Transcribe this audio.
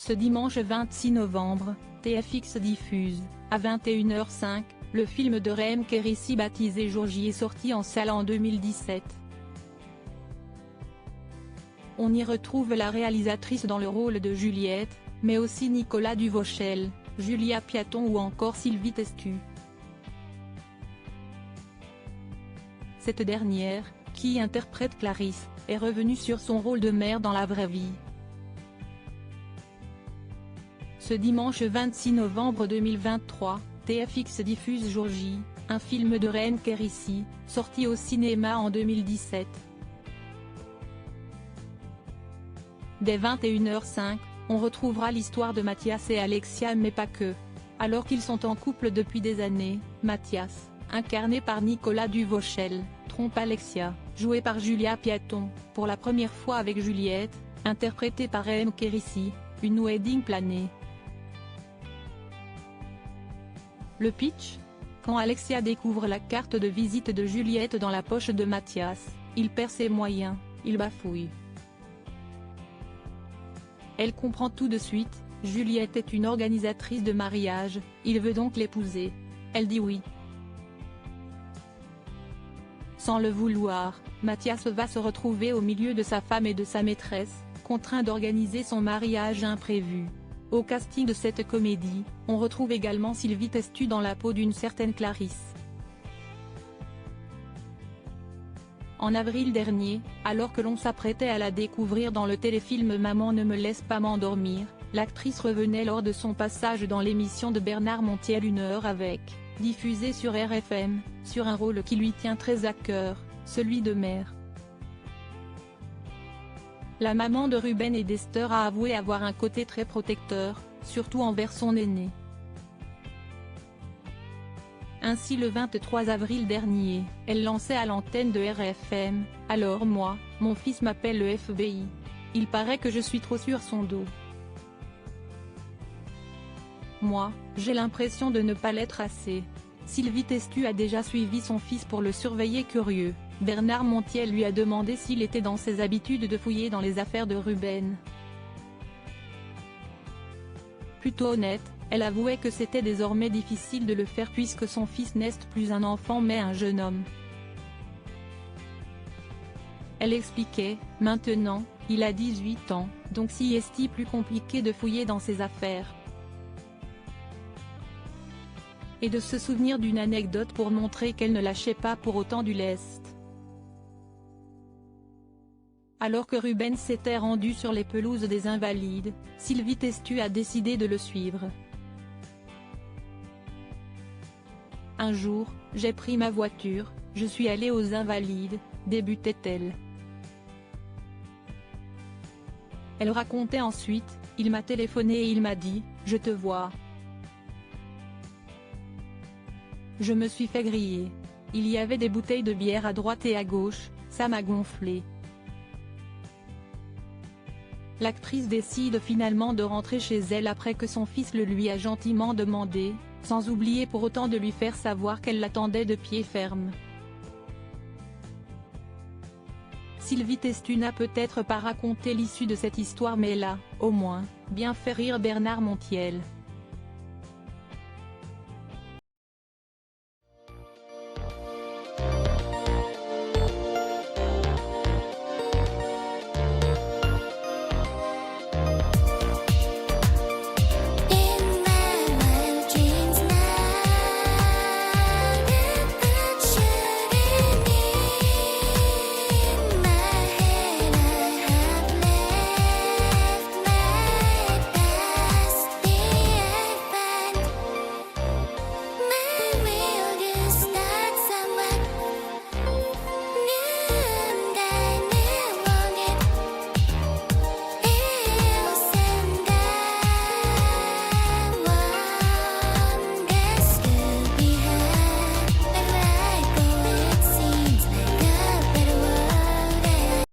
Ce dimanche 26 novembre, TFX diffuse, à 21h05, le film de Reem Kérissi baptisé Jour J est sorti en salle en 2017. On y retrouve la réalisatrice dans le rôle de Juliette, mais aussi Nicolas Duvauchel, Julia Piaton ou encore Sylvie Testu. Cette dernière, qui interprète Clarisse, est revenue sur son rôle de mère dans la vraie vie. Ce dimanche 26 novembre 2023, TFX diffuse Jour J, un film de Reem Kérissi, sorti au cinéma en 2017. Dès 21h05, on retrouvera l'histoire de Mathias et Alexia mais pas que. Alors qu'ils sont en couple depuis des années, Mathias, incarné par Nicolas Duvauchel, trompe Alexia, jouée par Julia Piaton, pour la première fois avec Juliette, interprétée par Reem Kérissi, une wedding planée. Le pitch ? Quand Alexia découvre la carte de visite de Juliette dans la poche de Mathias, il perd ses moyens, il bafouille. Elle comprend tout de suite, Juliette est une organisatrice de mariage, il veut donc l'épouser. Elle dit oui. Sans le vouloir, Mathias va se retrouver au milieu de sa femme et de sa maîtresse, contraint d'organiser son mariage imprévu. Au casting de cette comédie, on retrouve également Sylvie Testu dans la peau d'une certaine Clarisse. En avril dernier, alors que l'on s'apprêtait à la découvrir dans le téléfilm Maman ne me laisse pas m'endormir, l'actrice revenait lors de son passage dans l'émission de Bernard Montiel Une heure avec, diffusée sur RFM, sur un rôle qui lui tient très à cœur, celui de mère. La maman de Ruben et d'Esther a avoué avoir un côté très protecteur, surtout envers son aîné. Ainsi le 23 avril dernier, elle lançait à l'antenne de RFM, « Alors moi, mon fils m'appelle le FBI. Il paraît que je suis trop sur son dos. Moi, j'ai l'impression de ne pas l'être assez. » Sylvie Testu a déjà suivi son fils pour le surveiller curieux. Bernard Montiel lui a demandé s'il était dans ses habitudes de fouiller dans les affaires de Ruben. Plutôt honnête, elle avouait que c'était désormais difficile de le faire puisque son fils n'est plus un enfant mais un jeune homme. Elle expliquait, « Maintenant, il a 18 ans, donc si est plus compliqué de fouiller dans ses affaires. » Et de se souvenir d'une anecdote pour montrer qu'elle ne lâchait pas pour autant du lest. Alors que Ruben s'était rendu sur les pelouses des Invalides, Sylvie Testu a décidé de le suivre. Un jour, j'ai pris ma voiture, je suis allée aux Invalides, débutait-elle. Elle racontait ensuite, il m'a téléphoné et il m'a dit, je te vois. Je me suis fait griller. Il y avait des bouteilles de bière à droite et à gauche, ça m'a gonflé. L'actrice décide finalement de rentrer chez elle après que son fils le lui a gentiment demandé, sans oublier pour autant de lui faire savoir qu'elle l'attendait de pied ferme. Sylvie Testu n'a peut-être pas raconté l'issue de cette histoire mais elle a, au moins, bien fait rire Bernard Montiel.